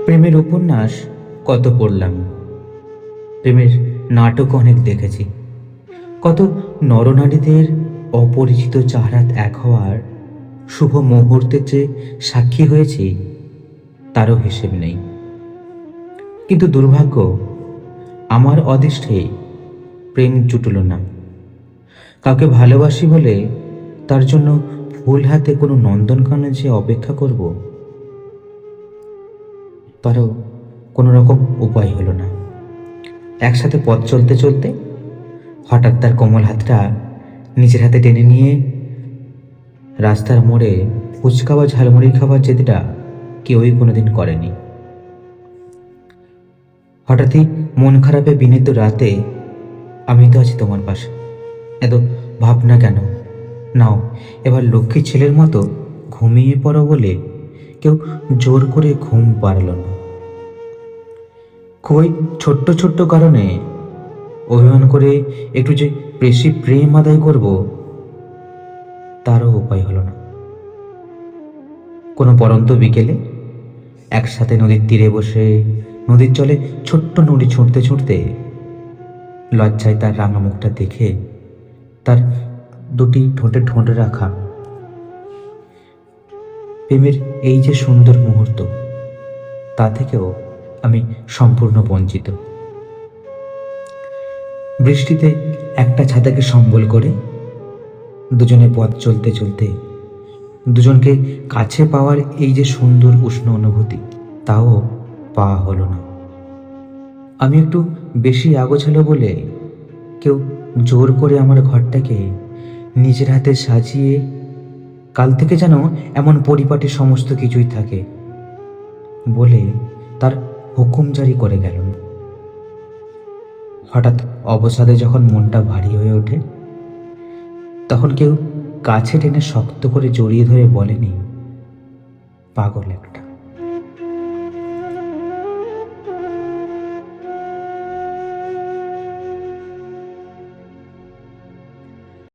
প্রেমের উপন্যাস কত পড়লাম, প্রেমের নাটক অনেক দেখেছি, কত নরনারীদের অপরিচিত চেহারাত এক হওয়ার শুভ মুহূর্তের যে সাক্ষী হয়েছি তারও হিসেব নেই। কিন্তু দুর্ভাগ্য, আমার অদৃষ্টে প্রেম জুটল না। কাউকে ভালোবাসি বলে তার জন্য ফুল হাতে কোনো নন্দনকাননে যে অপেক্ষা করব, তারও কোনো রকম উপায় হলো না। একসাথে পথ চলতে চলতে হঠাৎ তার কোমল হাতটা নিজের হাতে টেনে নিয়ে রাস্তার মোড়ে ফুচকা বা ঝালমুড়ি খাবার যেটা কেউই কোনোদিন করেনি। হঠাৎই মন খারাপে বিনীত রাতে, আমি তো আছি তোমার পাশে, এত ভাবনা কেন? নাও এবার লক্ষ্মী ছেলের মতো ঘুমিয়ে পড়ো বলে কেউ জোর করে ঘুম পারল না। খুবই ছোট্ট ছোট্ট কারণে অভিমান করে একটু যে বেশি প্রেম আদায় করব, তারও উপায় হলো না। কোনো পরন্ত বিকেলে একসাথে নদীর তীরে বসে নদীর জলে ছোট্ট নুড়ি ছুঁড়তে ছুঁড়তে লজ্জায় তার রাঙা মুখটা দেখে, তার দুটি ঠোঁটে ঠোঁট রাখা প্রেমের এই যে সুন্দর মুহূর্ত, তা থেকেও আমি সম্পূর্ণ বঞ্চিত। বৃষ্টিতে একটা ছাতাকে সম্বল করে দুজনে পথ চলতে চলতে দুজনকে কাছে পাওয়ার এই যে সুন্দর উষ্ণ অনুভূতি, তাও পাওয়া হলো না। আমি একটু বেশি আগোছালো বলে কেউ জোর করে আমার ঘরটাকে নিজের হাতে সাজিয়ে, কাল থেকে যেন এমন পরিপাটি সমস্ত কিছুই থাকে বলে তার হুকুম জারি করে গেল। হঠাৎ অবসাদে যখন মনটা ভারী হয়ে ওঠে, তখন কেউ কাছে টেনে শক্ত করে জড়িয়ে ধরে বলেনি, পাগল একটা।